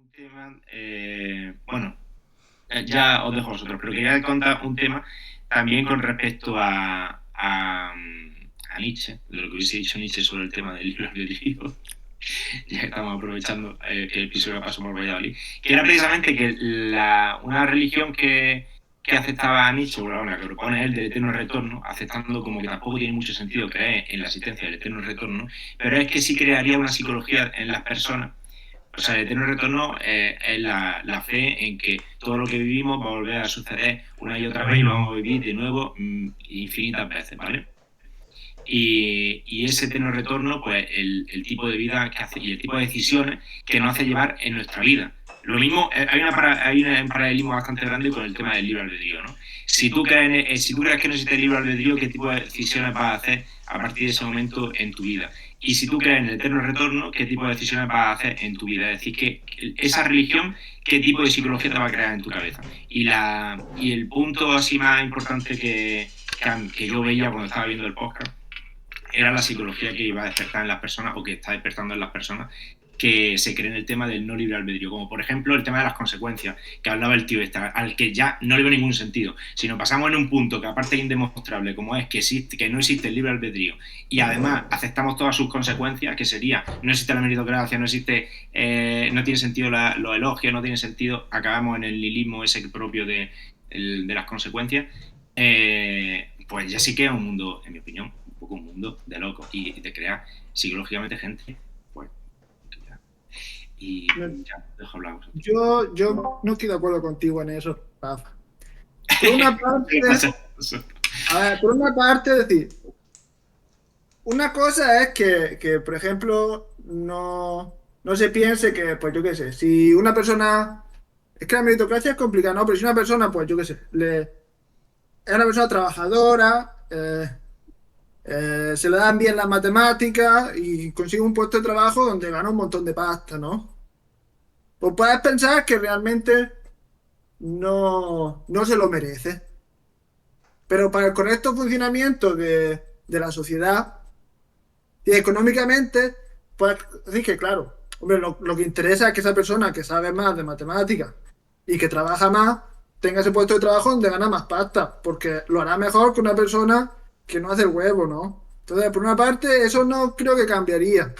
un tema, bueno, ya os dejo a vosotros, pero quería contar un tema también con respecto a Nietzsche, de lo que hubiese dicho Nietzsche sobre el tema del libre albedrío, ya que estamos aprovechando que el episodio pasó por Valladolid, que era precisamente que una religión que aceptaba a Nietzsche, bueno, la que propone él del eterno retorno, aceptando como que tampoco tiene mucho sentido creer en la existencia del eterno retorno, pero es que sí crearía una psicología en las personas. O sea, el eterno retorno es la fe en que todo lo que vivimos va a volver a suceder una y otra vez y lo vamos a vivir de nuevo infinitas veces, ¿vale? Y ese eterno retorno, pues el tipo de vida que hace y el tipo de decisiones que nos hace llevar en nuestra vida. Lo mismo, hay un paralelismo bastante grande con el tema del libre albedrío, ¿no? Si tú crees que no existe el libre albedrío, ¿qué tipo de decisiones vas a hacer a partir de ese momento en tu vida? Y si tú crees en el eterno retorno, ¿qué tipo de decisiones vas a hacer en tu vida? Es decir, que esa religión, ¿qué tipo de psicología te va a crear en tu cabeza? Y el punto así más importante que yo veía cuando estaba viendo el podcast era la psicología que iba a despertar en las personas o que está despertando en las personas que se creen el tema del no libre albedrío, como por ejemplo el tema de las consecuencias, que hablaba el tío este, al que ya no le veo ningún sentido. Si nos pasamos en un punto que aparte es indemostrable, como es que no existe el libre albedrío, y además aceptamos todas sus consecuencias, que sería, no existe la meritocracia, no existe, no tiene sentido los elogios, no tiene sentido, acabamos en el nihilismo ese propio de las consecuencias, pues ya sí que es un mundo, en mi opinión, un poco un mundo de locos y de crear psicológicamente gente, pues, y ya, dejo hablar a vosotros. Yo no estoy de acuerdo contigo en eso, Rafa. Por una parte, por una parte, decir, una cosa es que por ejemplo, no se piense que, pues yo qué sé, si una persona, es que la meritocracia es complicada, ¿no? Pero si una persona, pues yo qué sé, es una persona trabajadora, se le dan bien las matemáticas y consigue un puesto de trabajo donde gana un montón de pasta, ¿no? Pues puedes pensar que realmente no se lo merece. Pero para el correcto funcionamiento de la sociedad y económicamente, pues decir que claro, hombre, lo que interesa es que esa persona que sabe más de matemáticas y que trabaja más, tenga ese puesto de trabajo donde gana más pasta, porque lo hará mejor que una persona que no hace el huevo, ¿no? Entonces, por una parte, eso no creo que cambiaría.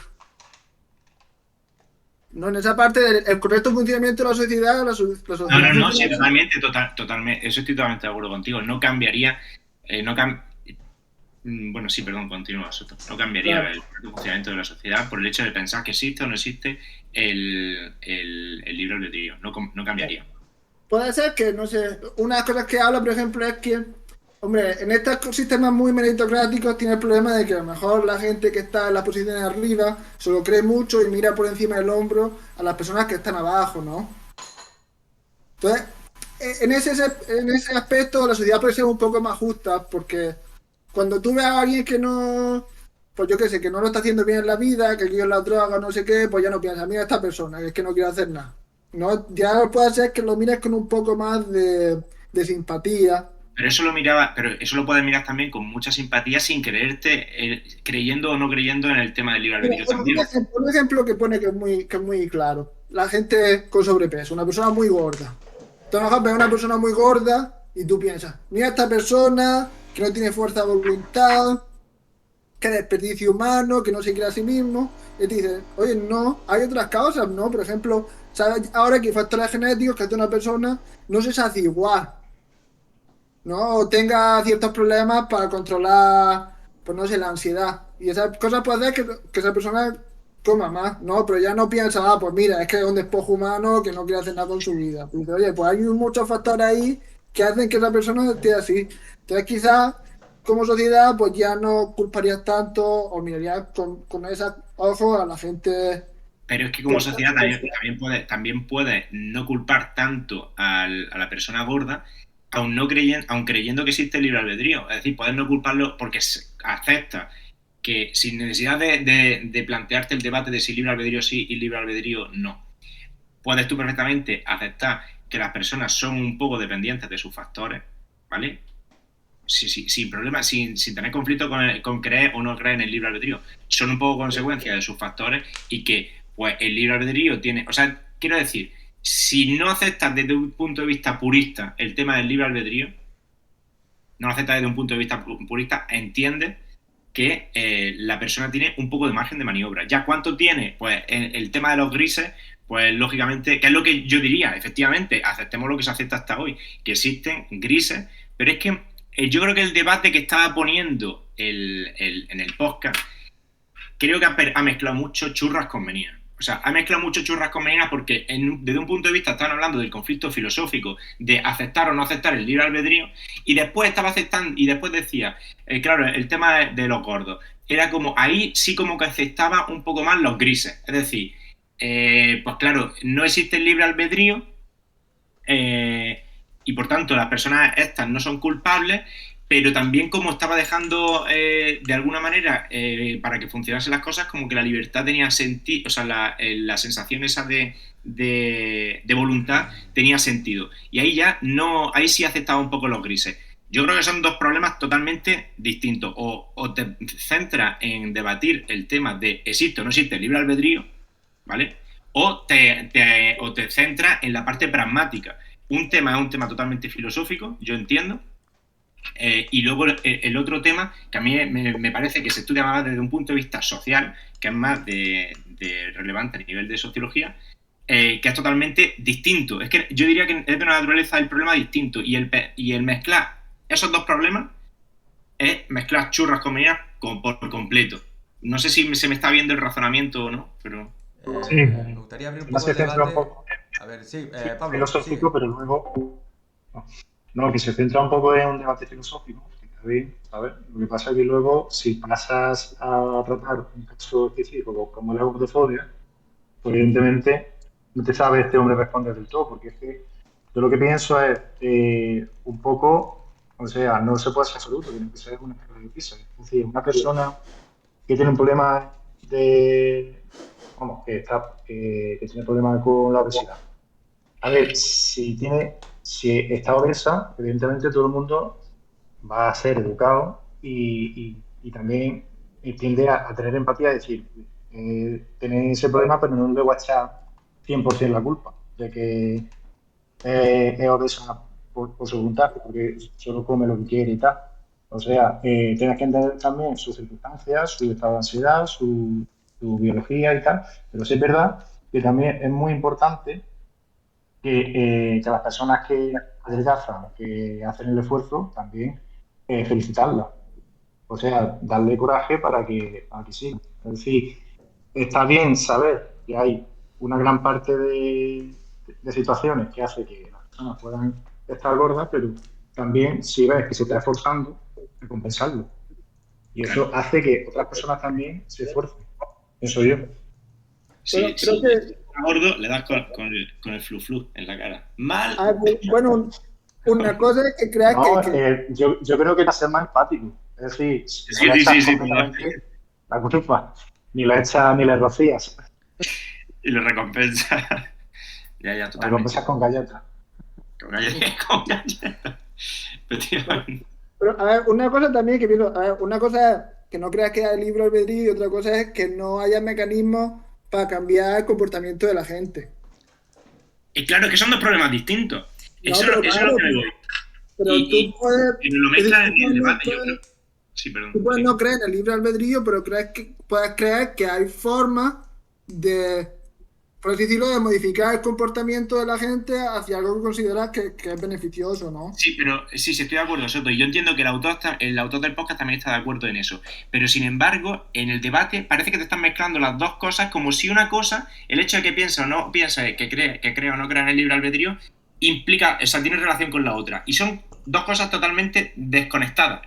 No, en esa parte del correcto funcionamiento de la sociedad, la sociedad No, sí, funciona así. totalmente, totalmente, eso estoy totalmente de acuerdo contigo. No cambiaría, no bueno, sí, perdón, continúa, Soto. No cambiaría Claro. el funcionamiento de la sociedad por el hecho de pensar que existe o no existe el libre albedrío. No cambiaría. Puede ser que, no sé, una de las cosas que habla, por ejemplo, es que, hombre, en estos sistemas muy meritocráticos tiene el problema de que a lo mejor la gente que está en las posiciones de arriba se lo cree mucho y mira por encima del hombro a las personas que están abajo, ¿no? Entonces, en ese aspecto la sociedad puede ser un poco más justa porque cuando tú ves a alguien que no, pues yo qué sé, que no lo está haciendo bien en la vida, que quiere la droga, no sé qué, pues ya no piensas, mira esta persona, que es que no quiere hacer nada. No, ya puede ser que lo mires con un poco más de simpatía. Pero eso lo puedes mirar también con mucha simpatía sin creerte, creyendo o no creyendo en el tema del libre Mira, albedrío también. un ejemplo que pone que es muy claro. La gente con sobrepeso, una persona muy gorda. Tú a lo mejor ves a una persona muy gorda y tú piensas, mira esta persona que no tiene fuerza de voluntad, que desperdicio humano, que no se quiere a sí mismo. Y te dices, oye, no, hay otras causas, ¿no? Por ejemplo, sabes ahora que hay factores genéticos que hace una persona no se sacia igual, ¿no? O tenga ciertos problemas para controlar, pues no sé, la ansiedad. Y esas cosas pueden hacer que esa persona coma más, ¿no? Pero ya no piensa, ah, pues mira, es que es un despojo humano que no quiere hacer nada con su vida. Y dice, oye, pues hay muchos factores ahí que hacen que esa persona esté así. Entonces quizás como sociedad pues ya no culparías tanto o mirarías con esos ojos a la gente Pero es que que como está sociedad expuesta. también puede no culpar tanto a la persona gorda, aun creyendo que existe el libre albedrío. Es decir, puedes no culparlo porque acepta que sin necesidad de plantearte el debate de si libre albedrío sí y libre albedrío no, puedes tú perfectamente aceptar que las personas son un poco dependientes de sus factores, ¿vale? Sin problema, sin tener conflicto con creer o no creer en el libre albedrío. Son un poco consecuencia de sus factores y que pues el libre albedrío tiene, o sea, quiero decir si no aceptas desde un punto de vista purista el tema del libre albedrío, no lo aceptas desde un punto de vista purista, entiendes que la persona tiene un poco de margen de maniobra. ¿Ya cuánto tiene? Pues el tema de los grises, pues lógicamente, que es lo que yo diría, efectivamente, aceptemos lo que se acepta hasta hoy, que existen grises, pero es que yo creo que el debate que estaba poniendo en el podcast, creo que ha mezclado mucho churras con meninas. O sea, ha mezclado mucho churras con meninas porque desde un punto de vista estaban hablando del conflicto filosófico, de aceptar o no aceptar el libre albedrío, y después estaba aceptando, y después decía, claro, el tema de los gordos, era como, ahí sí como que aceptaba un poco más los grises. Es decir, pues claro, no existe el libre albedrío, y por tanto las personas estas no son culpables, pero también como estaba dejando de alguna manera para que funcionasen las cosas, como que la libertad tenía sentido, o sea, la sensación esa de voluntad tenía sentido. Y ahí ya no, ahí sí aceptaba un poco los grises. Yo creo que son dos problemas totalmente distintos. O te centras en debatir el tema de existe o no existe el libre albedrío, ¿vale? O te centras en la parte pragmática. Un tema es un tema totalmente filosófico, yo entiendo, y luego el otro tema, que a mí me parece que se estudia más desde un punto de vista social, que es más de relevante a nivel de sociología, que es totalmente distinto. Es que yo diría que es de una naturaleza del problema distinto, y el mezclar esos dos problemas es mezclar churras con meninas por completo. No sé si se me está viendo el razonamiento o no, pero... Sí, Me gustaría abrir un además poco se el centra un debate. poco A ver, sí, en Pablo, filosófico, sigue. pero luego, no, que se centra un poco en un debate filosófico, que está bien, ¿sabes? Lo que pasa es que luego, si pasas a tratar un caso específico como la gordofobia, pues evidentemente no te sabe este hombre responder del todo, porque es que yo lo que pienso es un poco, o sea, no se puede ser absoluto, tiene que ser una escala de grises. Es decir, una persona que tiene un problema de, vamos, que tiene problemas con la obesidad. A ver, si está obesa, evidentemente todo el mundo va a ser educado y también tiende a tener empatía, es decir, tener ese problema, pero no le voy a echar 100% la culpa de que es obesa por su voluntad, porque solo come lo que quiere y tal. O sea, tienes que entender también sus circunstancias, su estado de ansiedad, su biología y tal, pero sí es verdad que también es muy importante que las personas que adelgazan, que hacen el esfuerzo, también felicitarlas. O sea, darle coraje para que sigan. Es decir, está bien saber que hay una gran parte de situaciones que hace que las personas puedan estar gordas, pero también si ves que se está esforzando, recompensarlo. Y eso Claro. hace que otras personas también se esfuercen. Eso yo. Pero Si creo que, está gordo, le das con el flu-flu en la cara. Mal. bueno, una cosa es que creas No, que yo creo que era ser más empático. Es decir, no Sí, le sí, echas sí, sí. completamente la culpa, ni le echas ni le rocías, Y lo recompensa. Ya, lo totalmente. recompensas con galletas. Con galletas. Con galletas. bueno, Efectivamente. pero a ver, una cosa también que pienso, a ver, una cosa es que no creas que hay libre albedrío y otra cosa es que no haya mecanismos para cambiar el comportamiento de la gente. Y claro, es que son dos problemas distintos. No, Eso pero es lo claro, que me voy. pero tú puedes, Y lo es decir, mezclan en el debate, yo creo. Sí, tú perdón. puedes Sí. no creer en el libre albedrío, pero puedes creer que hay formas de, por así decirlo, de modificar el comportamiento de la gente hacia algo que consideras que es beneficioso, ¿no? Sí, pero sí, estoy de acuerdo, Soto. Y yo entiendo que el autor del podcast también está de acuerdo en eso. Pero sin embargo, en el debate parece que te están mezclando las dos cosas como si una cosa, el hecho de que piensa o no piensa, que cree o no cree en el libre albedrío, implica, o sea, tiene relación con la otra. Y son dos cosas totalmente desconectadas.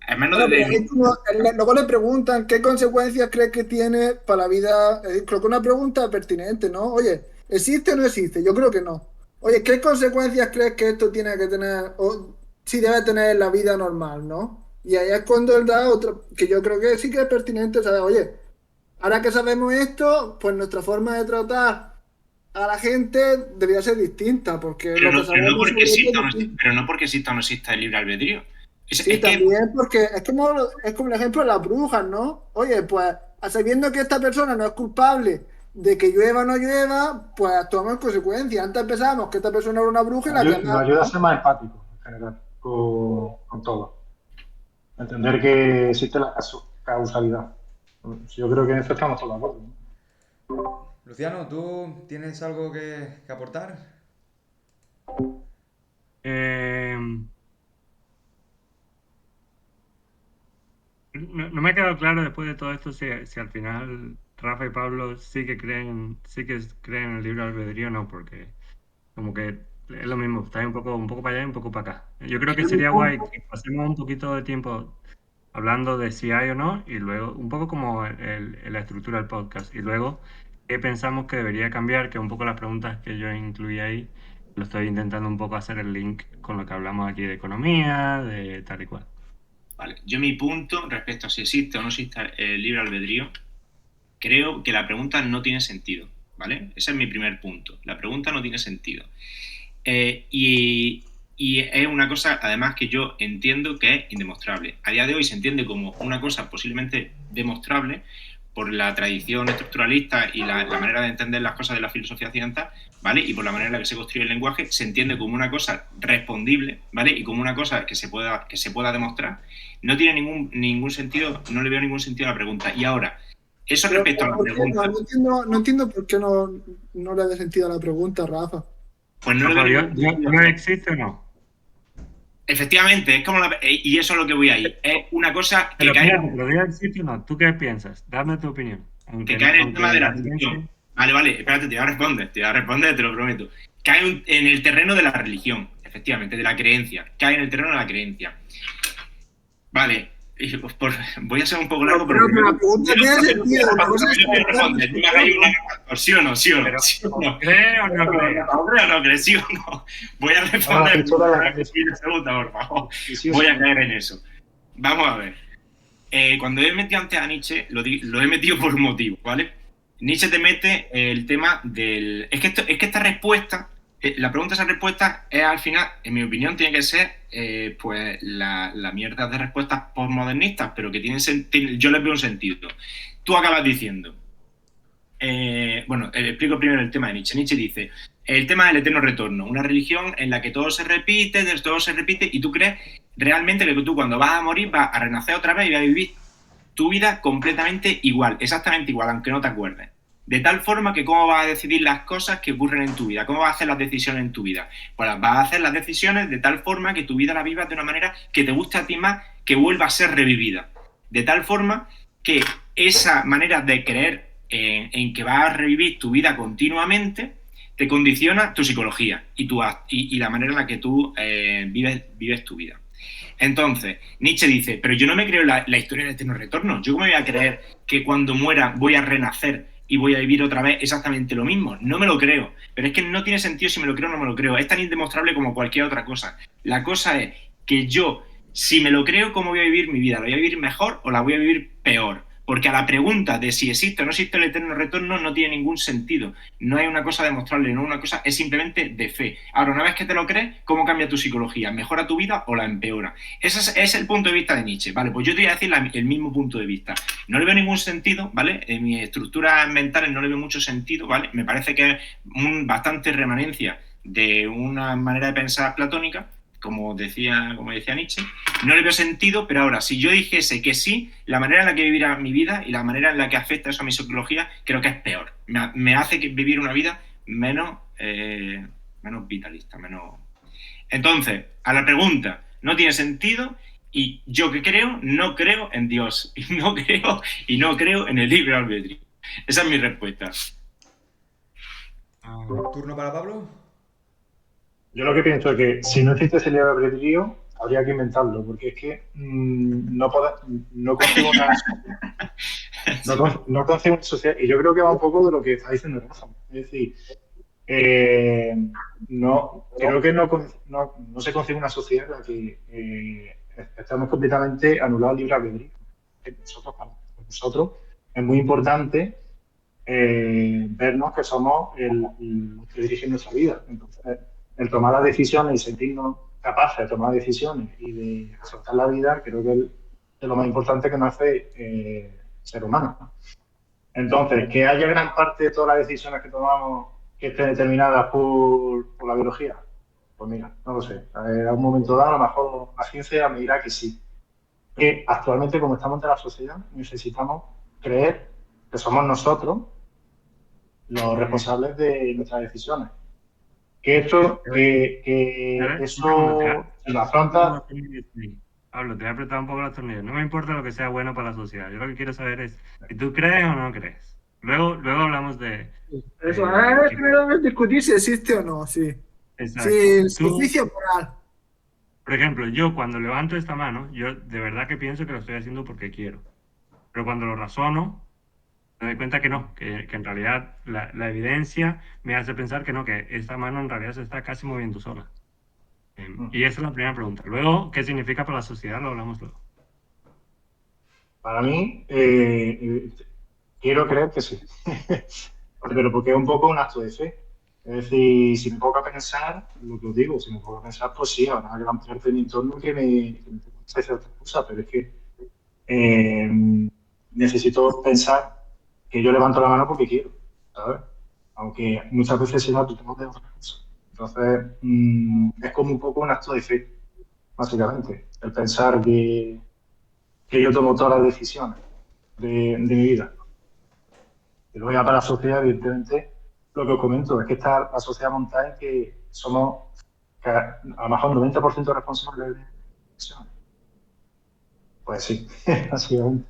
Al menos Bueno, pero desde mi... ahí luego le preguntan qué consecuencias crees que tiene para la vida. Creo que una pregunta pertinente, ¿no? Oye, ¿existe o no existe? Yo creo que no. Oye, ¿qué consecuencias crees que esto tiene que tener, o si debe tener en la vida normal, ¿no? Y ahí es cuando él da otra, que yo creo que sí que es pertinente, ¿sabes? Oye, ahora que sabemos esto, pues nuestra forma de tratar a la gente debería ser distinta, porque lo que Pero no sabemos porque sobre esto es exista o no, distinto. pero no porque exista o no exista el libre albedrío. Sí, Es que también, porque es como el ejemplo de las brujas, ¿no? Oye, pues sabiendo que esta persona no es culpable de que llueva o no llueva, pues actuamos en consecuencia. Antes pensábamos que esta persona era una bruja y la Nos tierra... ayuda a ser más empáticos en general con todo. Entender que existe la causalidad. Yo creo que en eso estamos todos de acuerdo, ¿no? Luciano, ¿tú tienes algo que aportar? Eh, no me ha quedado claro después de todo esto si al final Rafa y Pablo sí que creen en el libre albedrío o no, porque como que es lo mismo, está un poco para allá y un poco para acá. Yo creo que sería guay que pasemos un poquito de tiempo hablando de si hay o no, y luego, un poco como la estructura del podcast, y luego qué pensamos que debería cambiar, que un poco las preguntas que yo incluí ahí, lo estoy intentando un poco hacer el link con lo que hablamos aquí de economía, de tal y cual. Vale, yo mi punto respecto a si existe o no existe el libre albedrío, creo que la pregunta no tiene sentido, ¿vale? Ese es mi primer punto. La pregunta no tiene sentido. Y es una cosa, además, que yo entiendo que es indemostrable. A día de hoy se entiende como una cosa posiblemente demostrable por la tradición estructuralista y la manera de entender las cosas de la filosofía occidental, ¿vale? Y por la manera en la que se construye el lenguaje, se entiende como una cosa respondible, ¿vale? Y como una cosa que se pueda demostrar. No tiene ningún sentido, no le veo ningún sentido a la pregunta. Y ahora, eso respecto a la pregunta... No entiendo por qué no le da sentido a la pregunta, Rafa. Pues no le veo ¿No existe o no? Efectivamente, es como y eso es lo que voy ahí. Es una cosa que Pero cae... ¿pero ya existe o no? ¿Tú qué piensas? Dame tu opinión. Que cae en el tema de la religión. Vale, espérate, te voy a responder, te lo prometo. Cae en el terreno de la religión, efectivamente, de la creencia. Cae en el terreno de la creencia. Vale, voy a ser un poco largo, pero la pregunta tiene sentido. ¿Sí o no? ¿Sí o no? ¿Cree o no cree? ¿Sí o no? Voy a responder. Pregunta, por favor. Voy a caer en eso. Vamos a ver. Cuando he metido antes a Nietzsche, lo he metido por un motivo, ¿vale? Nietzsche te mete el tema del... Es que esta respuesta, la pregunta de esa respuesta es al final, en mi opinión, tiene que ser pues la mierda de respuestas postmodernistas, pero que tienen sentido. Yo les veo un sentido. Tú acabas diciendo... explico primero el tema de Nietzsche. Nietzsche dice, el tema del eterno retorno, una religión en la que todo se repite, y tú crees realmente que tú cuando vas a morir vas a renacer otra vez y vas a vivir tu vida completamente igual, exactamente igual, aunque no te acuerdes. De tal forma que cómo vas a decidir las cosas que ocurren en tu vida, cómo vas a hacer las decisiones en tu vida. Pues vas a hacer las decisiones de tal forma que tu vida la vivas de una manera que te guste a ti más, que vuelva a ser revivida. De tal forma que esa manera de creer en que vas a revivir tu vida continuamente te condiciona tu psicología y la manera en la que tú vives tu vida. Entonces, Nietzsche dice, pero yo no me creo la historia del eterno retorno. ¿Yo cómo me voy a creer que cuando muera voy a renacer y voy a vivir otra vez exactamente lo mismo? No me lo creo. Pero es que no tiene sentido si me lo creo o no me lo creo. Es tan indemostrable como cualquier otra cosa. La cosa es que yo, si me lo creo, ¿cómo voy a vivir mi vida? ¿La voy a vivir mejor o la voy a vivir peor? Porque a la pregunta de si existe o no existe el eterno retorno no tiene ningún sentido. No hay una cosa demostrable, no una cosa, es simplemente de fe. Ahora, una vez que te lo crees, ¿cómo cambia tu psicología? ¿Mejora tu vida o la empeora? Ese es el punto de vista de Nietzsche, ¿vale? Pues yo te voy a decir el mismo punto de vista. No le veo ningún sentido, ¿vale? En mis estructuras mentales no le veo mucho sentido, ¿vale? Me parece que es bastante remanencia de una manera de pensar platónica, como decía Nietzsche. No le veo sentido, pero ahora, si yo dijese que sí, la manera en la que vivirá mi vida y la manera en la que afecta eso a mi psicología, creo que es peor. Me hace vivir una vida menos vitalista, menos... Entonces, a la pregunta, no tiene sentido, y yo que creo, no creo en Dios, y no creo en el libre albedrío. Esa es mi respuesta. ¿Turno para Pablo? Yo lo que pienso es que si no existe ese libre albedrío, habría que inventarlo, porque es que no consigo no consigo una sociedad, y yo creo que va un poco de lo que está diciendo Rafa. Es decir, creo que no se consigue una sociedad en la que estamos completamente anulados al libre albedrío. Para nosotros es muy importante vernos que somos los que dirigen nuestra vida. Entonces, el tomar las decisiones y sentirnos capaces de tomar decisiones y de afrontar la vida, creo que es lo más importante que nos hace ser humanos. Entonces, que haya gran parte de todas las decisiones que tomamos que estén determinadas por la biología, pues mira, no lo sé. A un momento dado, a lo mejor la ciencia me dirá que sí. Que actualmente, como estamos en la sociedad, necesitamos creer que somos nosotros los responsables de nuestras decisiones. Que esto, que eso lo afronta. Pablo, te voy a apretar un poco los tornillos. No me importa lo que sea bueno para la sociedad. Yo lo que quiero saber es si tú crees o no crees. Luego hablamos de... Eso, que- primero es discutir si existe o no, sí. exacto. Sin Tú, juicio moral. por ejemplo, yo cuando levanto esta mano, yo de verdad que pienso que lo estoy haciendo porque quiero. Pero cuando lo razono, me doy cuenta que no, que en realidad la evidencia me hace pensar que no, que esta mano en realidad se está casi moviendo sola. Y esa es la primera pregunta. Luego, ¿qué significa para la sociedad? Lo hablamos luego. Para mí, quiero creer que sí. Pero porque es un poco un acto de fe. Es decir, si me pongo a pensar, lo que os digo, si me pongo a pensar, pues sí, habrá gran parte de mi entorno que me hace ciertas cosas, pero es que eh, necesito pensar que yo levanto la mano porque quiero, ¿sabes? Aunque muchas veces sea totalmente de otra cosa. Entonces, es como un poco un acto de fe, básicamente, el pensar que yo tomo todas las decisiones de mi vida. Y luego ya para la sociedad, evidentemente, lo que os comento es que está la sociedad montada en que somos que a lo mejor 90% responsables de decisiones. Pues sí, básicamente.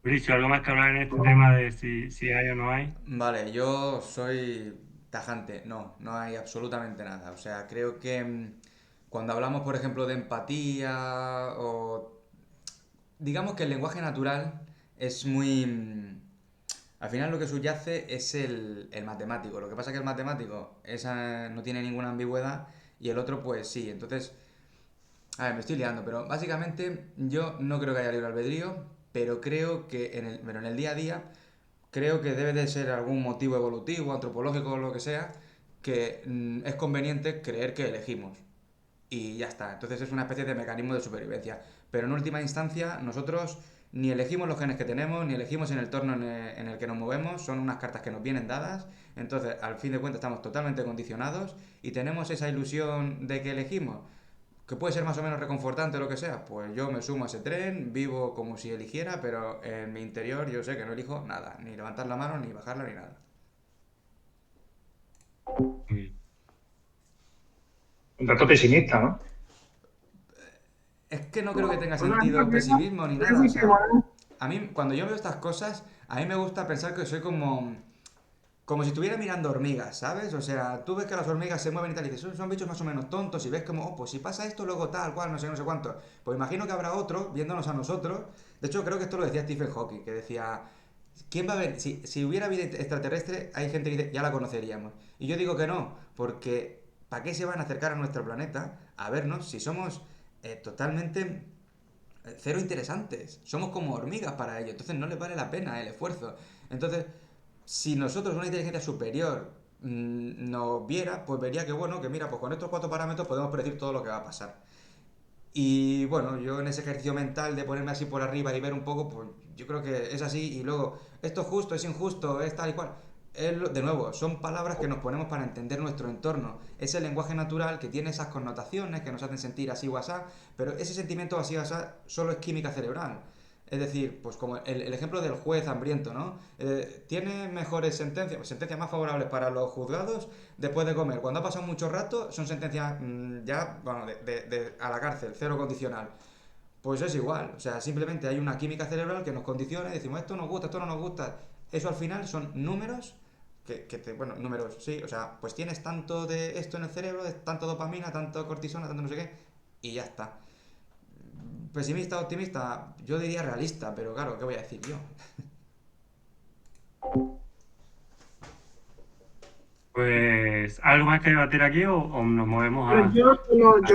Mauricio, ¿algo más que hablar en este tema de si hay o no hay? Vale, yo soy tajante. No, no hay absolutamente nada. O sea, creo que cuando hablamos, por ejemplo, de empatía o digamos que el lenguaje natural es muy... al final lo que subyace es el matemático. Lo que pasa es que el matemático esa no tiene ninguna ambigüedad y el otro pues sí. Entonces, a ver, me estoy liando, pero básicamente yo no creo que haya libre albedrío, pero creo que pero en el día a día creo que debe de ser algún motivo evolutivo, antropológico o lo que sea, que es conveniente creer que elegimos y ya está. Entonces es una especie de mecanismo de supervivencia. Pero en última instancia, nosotros ni elegimos los genes que tenemos, ni elegimos en el entorno en el que nos movemos, son unas cartas que nos vienen dadas. Entonces, al fin de cuentas, estamos totalmente condicionados y tenemos esa ilusión de que elegimos, que puede ser más o menos reconfortante o lo que sea. Pues yo me sumo a ese tren, vivo como si eligiera, pero en mi interior yo sé que no elijo nada, ni levantar la mano, ni bajarla, ni nada. Mm. Un tanto pesimista, ¿no? Es que no creo que tenga Pues sentido pesimismo ni no es nada. O juicio sea, moral. a mí, cuando yo veo estas cosas, a mí me gusta pensar que soy como si estuviera mirando hormigas, ¿sabes? O sea, tú ves que las hormigas se mueven y tal, y dices, son bichos más o menos tontos, y ves como, oh, pues si pasa esto, luego tal, cual, no sé, no sé cuánto. Pues imagino que habrá otro viéndonos a nosotros. De hecho, creo que esto lo decía Stephen Hawking, que decía, ¿quién va a ver? Si hubiera vida extraterrestre, hay gente que dice, ya la conoceríamos. Y yo digo que no, porque ¿para qué se van a acercar a nuestro planeta a vernos si somos totalmente cero interesantes? Somos como hormigas para ellos, entonces no les vale la pena el esfuerzo. Entonces, si nosotros, una inteligencia superior, nos viera, pues vería que bueno, que mira, pues con estos cuatro parámetros podemos predecir todo lo que va a pasar. Y bueno, yo en ese ejercicio mental de ponerme así por arriba y ver un poco, pues yo creo que es así. Y luego, esto es justo, es injusto, es tal y cual. De nuevo, son palabras que nos ponemos para entender nuestro entorno. Es el lenguaje natural que tiene esas connotaciones que nos hacen sentir así o asá, pero ese sentimiento así o asá solo es química cerebral. Es decir, pues como el ejemplo del juez hambriento, ¿no? Tiene mejores sentencias, sentencias más favorables para los juzgados después de comer. Cuando ha pasado mucho rato, son sentencias ya, bueno, a la cárcel, cero condicional. Pues es igual, o sea, simplemente hay una química cerebral que nos condiciona y decimos, esto nos gusta, esto no nos gusta. Eso al final son números bueno, números, sí, o sea, pues tienes tanto de esto en el cerebro, de tanto dopamina, tanto cortisona, tanto no sé qué, y ya está. Pesimista, optimista, yo diría realista, pero claro, ¿qué voy a decir yo? Pues, ¿algo más que debatir aquí o nos movemos a... Yo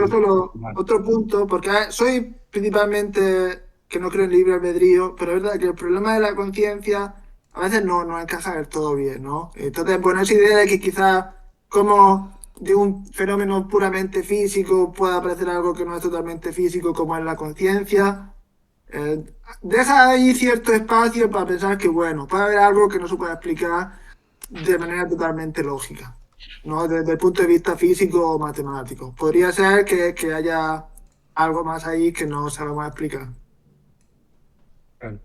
solo Vale. otro punto, porque soy principalmente que no creo en libre albedrío, pero es verdad que el problema de la conciencia a veces no encaja del todo bien, ¿no? Entonces, bueno, esa idea de que quizás como de un fenómeno puramente físico pueda aparecer algo que no es totalmente físico, como es la conciencia, Eh, Deja ahí cierto espacio para pensar que, bueno, puede haber algo que no se puede explicar de manera totalmente lógica, ¿no? Desde el punto de vista físico o matemático. Podría ser que haya algo más ahí que no sabemos explicar. Claro.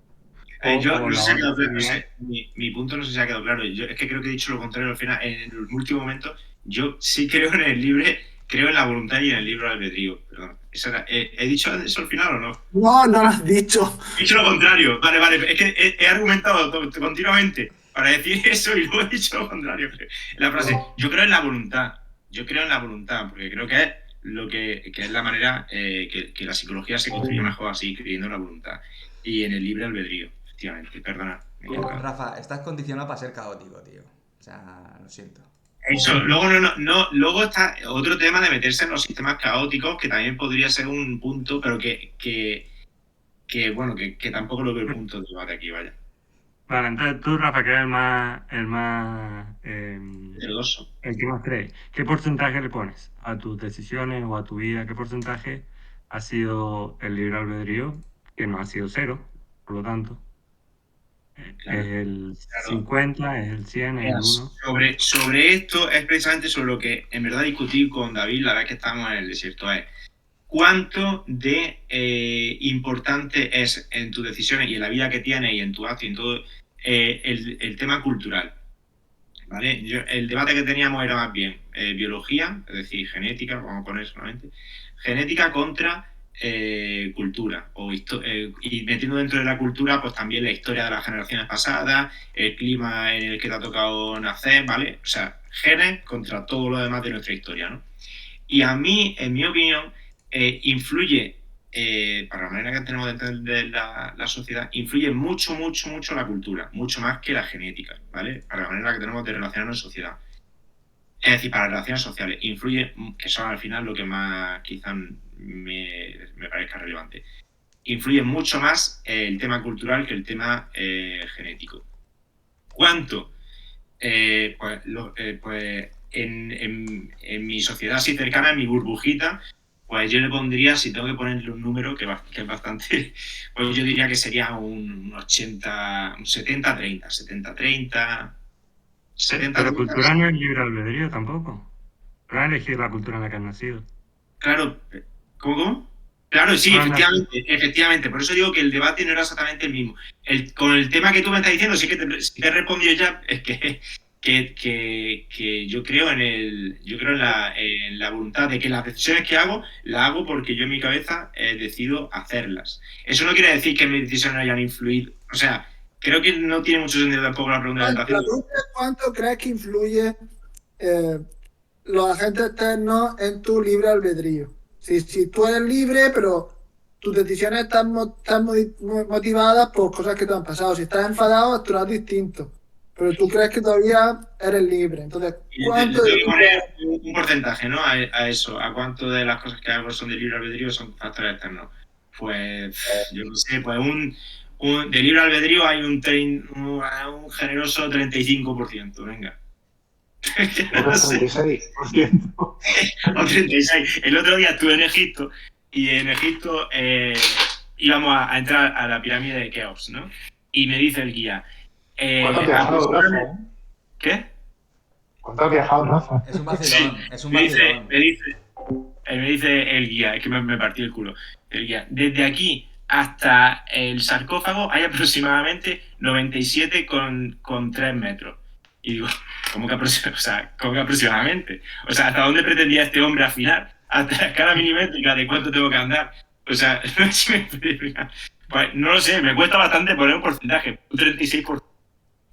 Yo O no sé la si ha otra quedado claro, no sería, sé, mi punto no sé si ha quedado claro. Yo es que creo que he dicho lo contrario al final. En el último momento, yo sí creo en el libre, creo en la voluntad y en el libre albedrío. Perdón. ¿He dicho eso al final o no? No, no lo has dicho. He dicho lo contrario. Vale, vale. Es que he argumentado continuamente para decir eso y luego he dicho lo contrario. La frase, yo creo en la voluntad. Yo creo en la voluntad, porque creo que es que es la manera que la psicología se construye mejor así, creyendo en la voluntad. Y en el libre albedrío, efectivamente. Perdona, me he equivocado. Rafa, estás condicionado para ser caótico, tío. O sea, lo siento. Eso, luego luego está otro tema de meterse en los sistemas caóticos, que también podría ser un punto, pero bueno, que tampoco lo veo el punto de debate aquí, vaya. vale, entonces tú, Rafa, que eres Verdoso. el que más cree, ¿qué porcentaje le pones a tus decisiones o a tu vida? ¿Qué porcentaje ha sido el libre albedrío? Que no ha sido cero, por lo tanto. Claro, ¿Es el claro. 50, es el 100, es el 1? Sobre esto es precisamente sobre lo que en verdad discutí con David la vez que estábamos en el desierto. Es cuánto de importante es en tus decisiones y en la vida que tienes y en tu acto y en todo el tema cultural. ¿Vale? El debate que teníamos era más bien biología, es decir, genética, vamos a poner solamente, genética contra cultura, y metiendo dentro de la cultura, pues también la historia de las generaciones pasadas, el clima en el que te ha tocado nacer, ¿vale? O sea, genes contra todo lo demás de nuestra historia, ¿no? Y a mí, en mi opinión, influye, para la manera que tenemos de entender la sociedad, influye mucho, mucho, mucho la cultura, mucho más que la genética, ¿vale? Para la manera que tenemos de relacionarnos en sociedad. Es decir, para las relaciones sociales, influye, que son al final lo que más quizás me parezca relevante. Influye mucho más el tema cultural que el tema genético. ¿Cuánto? Pues en mi sociedad así cercana, en mi burbujita, pues yo le pondría, si tengo que ponerle un número, que es bastante, pues yo diría que sería un 80, un 70-30, 70-30, Pero 70-30. cultura no es libre albedrío tampoco. No has elegido la cultura en la que has nacido. Claro, ¿cómo? Claro, sí, No has nacido. efectivamente. Por eso digo que el debate no era exactamente el mismo. Con el tema que tú me estás diciendo, sí que te he respondido ya, es que yo creo en la voluntad de que las decisiones que hago, las hago porque yo en mi cabeza decido hacerlas. Eso no quiere decir que mis decisiones no hayan influido. O sea, creo que no tiene mucho sentido tampoco la pregunta que La está haciendo. pregunta es cuánto crees que influye los agentes externos en tu libre albedrío. Si tú eres libre, pero tus decisiones están motivadas por cosas que te han pasado. Si estás enfadado, actúas distinto. Pero tú crees que todavía eres libre. Entonces, Y le ¿cuánto de tengo que tu poner un porcentaje, ¿no? A eso, a cuánto de las cosas que hago son de libre albedrío son factores externos. Pues, yo no sé, pues de libre albedrío hay un generoso 35%, venga. Creo que No el sé, 36%. o 36%. El otro día estuve en Egipto y en Egipto íbamos a entrar a la pirámide de Keops, ¿no? Y me dice el guía, ¿Cuánto has viajado, Rafa? ¿qué? ¿Cuánto has viajado, Rafa? Es un vacilón, es un Me dice, vacilón. me dice el guía, es que me partió el culo. El guía, desde aquí hasta el sarcófago hay aproximadamente 97,3 metros. Y digo, ¿cómo que aproximadamente? O sea, ¿hasta dónde pretendía este hombre afinar? Hasta la escala milimétrica de cuánto tengo que andar. O sea, no sé si me explico. Pues no lo sé, me cuesta bastante poner un porcentaje, un 36%.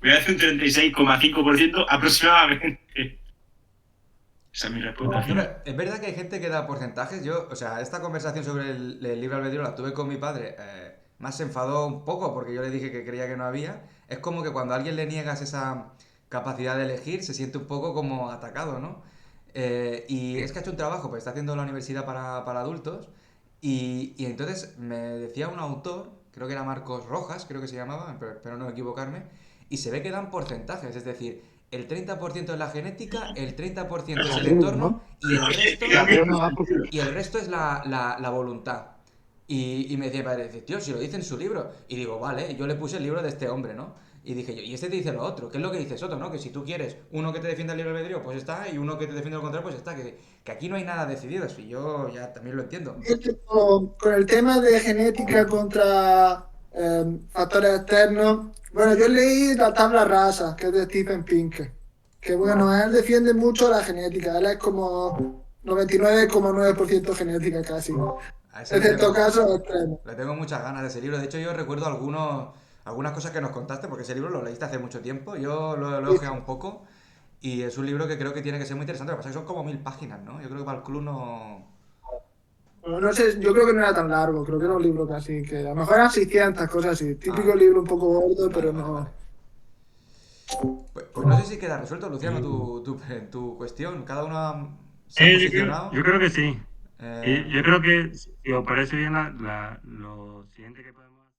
Voy a decir un 36,5% aproximadamente. Esa es mi respuesta No, pero final. es verdad que hay gente que da porcentajes. Yo, o sea, esta conversación sobre el libre albedrío la tuve con mi padre. Más se enfadó un poco porque yo le dije que creía que no había. Es como que cuando a alguien le niegas esa capacidad de elegir, se siente un poco como atacado, ¿no? Y es que ha hecho un trabajo, pues está haciendo la universidad para adultos. Y entonces me decía un autor, creo que era Marcos Rojas, creo que se llamaba, pero espero no equivocarme, y se ve que dan porcentajes, es decir, el 30% es la genética, el 30% es el Beatriz, entorno ¿no? y el resto, Beatriz no da por y el resto es la voluntad. Y me decía mi padre, dice, tío, si lo dice en su libro. Y digo, vale, y yo le puse el libro de este hombre, ¿no? Y dije yo, y este te dice lo otro, ¿qué es lo que dice Soto, no? Que si tú quieres uno que te defienda el libre albedrío, pues está, y uno que te defienda lo contrario, pues está, que aquí no hay nada decidido, y yo ya también lo entiendo. Es que con el tema de genética contra factores externos, bueno, yo leí La tabla rasa, que es de Stephen Pinker, que bueno, él defiende mucho la genética, él es como 99,9% genética casi, A ese excepto casos extremos. le tengo muchas ganas de ese libro. De hecho, yo recuerdo algunas cosas que nos contaste, porque ese libro lo leíste hace mucho tiempo. Yo lo he ojeado un poco y es un libro que creo que tiene que ser muy interesante. Lo que pasa es que son como 1000 páginas, ¿no? Yo creo que para el club no... Bueno, no sé, yo creo que no era tan largo, creo que era un libro casi, que a lo mejor eran 600 cosas así, típico Ah, libro un poco gordo, vale, pero vale, no. vale. Pues no sé si queda resuelto, Luciano, tu cuestión. Cada uno se ha Yo posicionado. creo que sí. Eh, Y yo creo que, si os parece bien, lo siguiente que podemos